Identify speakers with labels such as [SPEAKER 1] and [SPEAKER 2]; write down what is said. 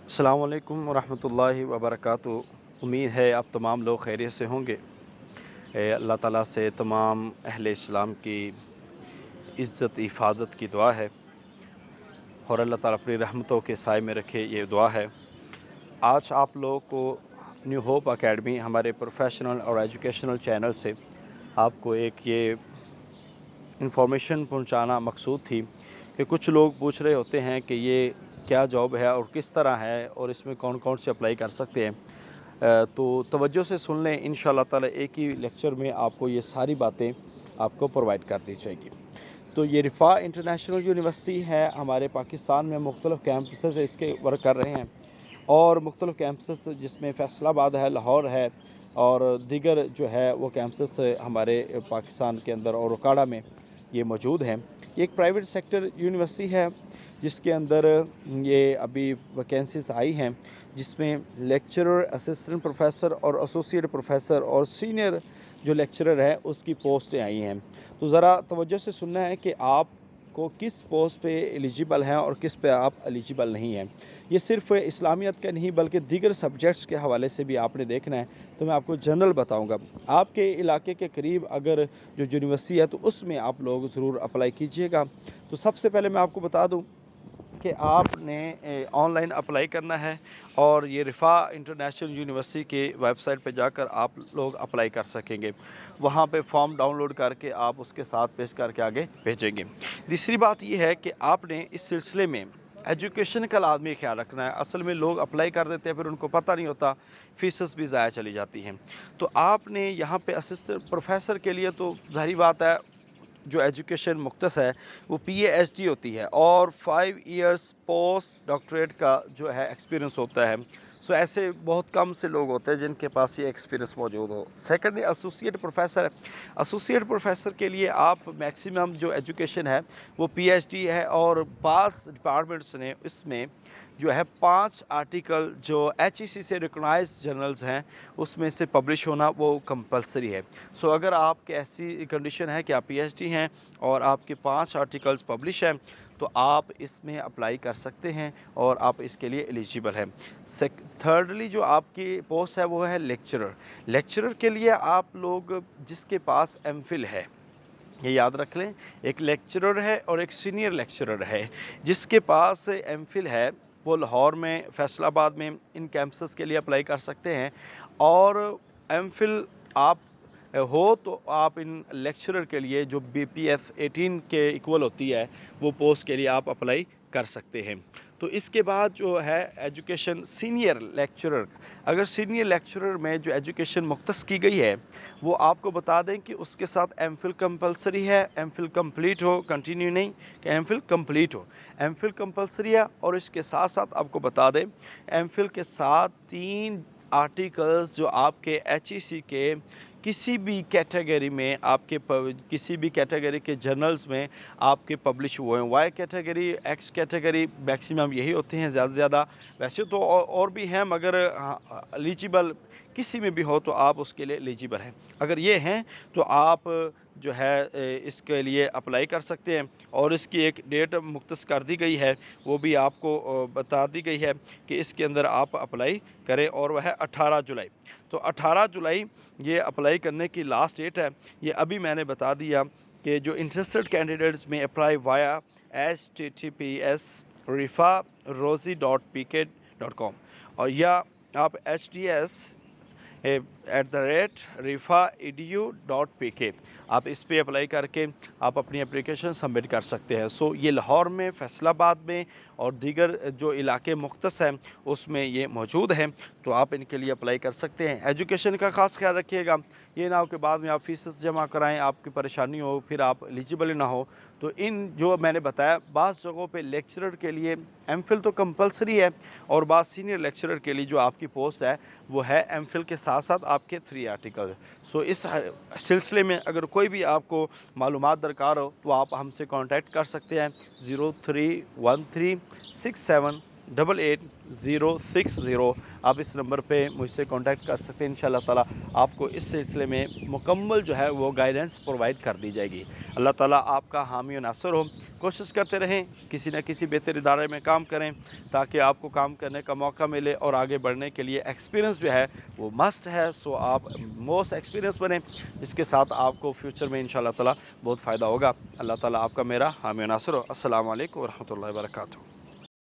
[SPEAKER 1] अस्सलाम वालेकुम वरहमतुल्लाहि वबरकातुहू। उम्मीद है आप तमाम लोग खैरियत से होंगे। अल्लाह ताला से तमाम अहले इस्लाम की इज़्ज़त हिफाज़त की दुआ है और अल्लाह ताला अपनी रहमतों के साए में रखे, ये दुआ है। आज आप लोगों को न्यू होप एकेडमी हमारे प्रोफेशनल और एजुकेशनल चैनल से आपको एक ये इंफॉर्मेशन पहुंचाना मकसूद थी कि कुछ लोग पूछ रहे होते हैं कि ये क्या जॉब है और किस तरह है और इसमें कौन कौन से अप्लाई कर सकते हैं। तो तवज्जो से सुन लें, इंशाअल्लाह ताला एक ही लेक्चर में आपको ये सारी बातें आपको प्रोवाइड कर दी जाएगी। तो ये रिफ़ा इंटरनेशनल यूनिवर्सिटी है, हमारे पाकिस्तान में मुख्तलिफ़ कैंपसेस इसके वर्क कर रहे हैं और मुख्तलिफ़ कैंपसेस जिसमें फैसलाबाद है, लाहौर है और दीगर जो है वो कैंपसेस हमारे पाकिस्तान के अंदर और ओकाड़ा में ये मौजूद हैं। ये एक प्राइवेट सेक्टर यूनिवर्सिटी है जिसके अंदर ये अभी वैकेंसीज आई हैं, जिसमें लेक्चरर, असिस्टेंट प्रोफेसर और एसोसिएट प्रोफेसर और सीनियर जो लेक्चरर है उसकी पोस्टें आई हैं। तो ज़रा तवज्जो से सुनना है कि आप को किस पोस्ट पे एलिजिबल हैं और किस पे आप एलिजिबल नहीं हैं। ये सिर्फ इस्लामियत का नहीं बल्कि दीगर सब्जेक्ट्स के हवाले से भी आपने देखना है। तो मैं आपको जनरल बताऊंगा। आपके इलाके के करीब अगर जो यूनिवर्सिटी है तो उसमें आप लोग ज़रूर अप्लाई कीजिएगा। तो सबसे पहले मैं आपको बता दूं कि आपने ऑनलाइन अप्लाई करना है और ये रिफ़ा इंटरनेशनल यूनिवर्सिटी के वेबसाइट पे जाकर आप लोग अप्लाई कर सकेंगे। वहाँ पे फॉर्म डाउनलोड करके आप उसके साथ पेश करके आगे भेजेंगे। दूसरी बात ये है कि आपने इस सिलसिले में एजुकेशन का लाजमी ख्याल रखना है। असल में लोग अप्लाई कर देते हैं, फिर उनको पता नहीं होता, फीस भी ज़ाया चली जाती हैं। तो आपने यहाँ पे असिस्टेंट प्रोफेसर के लिए तो ज़ाहिर बात है जो एजुकेशन मुख्तस है वो PhD होती है और 5 इयर्स पोस्ट डॉक्टरेट का जो है एक्सपीरियंस होता है। सो ऐसे बहुत कम से लोग होते हैं जिनके पास ये एक्सपीरियंस मौजूद हो। Secondly associate professor, associate professor के लिए आप मैक्सिमम जो एजुकेशन है वो PhD है और बास डिपार्टमेंट्स ने इसमें जो है 5 आर्टिकल जो HEC से रिकॉग्नाइज जर्नल्स हैं उसमें से पब्लिश होना वो कंपलसरी है। सो अगर आपकी ऐसी कंडीशन है कि आप PhD हैं और आपके 5 आर्टिकल्स पब्लिश हैं तो आप इसमें अप्लाई कर सकते हैं और आप इसके लिए एलिजिबल हैं। थर्डली जो आपकी पोस्ट है वो है लेक्चरर। लेक्चरर के लिए आप लोग जिसके पास MPhil है, ये याद रख लें, एक लेक्चरर है और एक सीनियर लेक्चरर है। जिसके पास MPhil है वो लाहौर में, फैसलाबाद में इन कैंपसेस के लिए अप्लाई कर सकते हैं और MPhil आप हो तो आप इन लेक्चरर के लिए जो BPF 18 के इक्वल होती है वो पोस्ट के लिए आप अप्लाई कर सकते हैं। तो इसके बाद जो है एजुकेशन सीनियर लेक्चरर, अगर सीनियर लेक्चरर में जो एजुकेशन मुख्तस की गई है वो आपको बता दें कि उसके साथ MPhil कंपलसरी है। MPhil कंप्लीट हो, कंटिन्यू नहीं, कि MPhil कंप्लीट हो। MPhil कंपलसरी है और इसके साथ साथ आपको बता दें MPhil के साथ 3 आर्टिकल्स जो आपके HEC के किसी भी कैटेगरी में, आपके किसी भी कैटेगरी के जर्नल्स में आपके पब्लिश हुए हैं। Y category, X category, maximum यही होते हैं ज़्यादा से ज़्यादा। वैसे तो और भी हैं मगर एलिजिबल किसी में भी हो तो आप उसके लिए एलिजिबल हैं। अगर ये हैं तो आप जो है इसके लिए अप्लाई कर सकते हैं और इसकी एक डेट मुख्तस कर दी गई है, वो भी आपको बता दी गई है कि इसके अंदर आप अप्लाई करें और वह है 18 जुलाई। तो 18 जुलाई ये अप्लाई करने की लास्ट डेट है। ये अभी मैंने बता दिया कि जो इंटरेस्टेड कैंडिडेट्स में अप्लाई वाया https://rifarozi.pk.com और या आप hds@rifa.edu.pk आप इस पे अप्लाई करके आप अपनी एप्लीकेशन सबमिट कर सकते हैं। सो ये लाहौर में, फैसलाबाद में और दीगर जो इलाके मुख्तस हैं उसमें ये मौजूद हैं, तो आप इनके लिए अप्लाई कर सकते हैं। एजुकेशन का ख़ास ख्याल रखिएगा, ये ना हो कि बाद में आप फीस जमा कराएं, आपकी परेशानी हो, फिर आप एलिजिबल ना हो। तो इन जो मैंने बताया, बाज़ जगहों पे लेक्चरर के लिए MPhil तो कंपलसरी है और बाज़ सीनियर लेक्चरर के लिए जो आपकी पोस्ट है वो है MPhil के साथ साथ आपके 3 आर्टिकल। सो इस सिलसिले में अगर कोई भी आपको मालूमात दरकार हो तो आप हमसे कांटेक्ट कर सकते हैं 031367 886060। آپ اس نمبر پہ مجھ سے کانٹیکٹ کر سکتے ہیں، انشاءاللہ تعالیٰ آپ کو اس سلسلے میں مکمل جو ہے وہ گائیڈنس پرووائڈ کر دی جائے گی۔ اللہ تعالیٰ آپ کا حامی و ناصر ہو۔ کوشش کرتے رہیں کسی نہ کسی بہتر ادارے میں کام کریں تاکہ آپ کو کام کرنے کا موقع ملے، اور آگے بڑھنے کے لیے ایکسپیرینس جو ہے وہ مسٹ ہے۔ سو آپ موسٹ ایکسپیرینس بنیں، جس کے ساتھ آپ کو فیوچر میں انشاءاللہ تعالیٰ بہت فائدہ ہوگا۔ اللہ تعالیٰ آپ کا میرا حامی و ناصر ہو۔ السلام علیکم ورحمۃ اللہ وبرکاتہ۔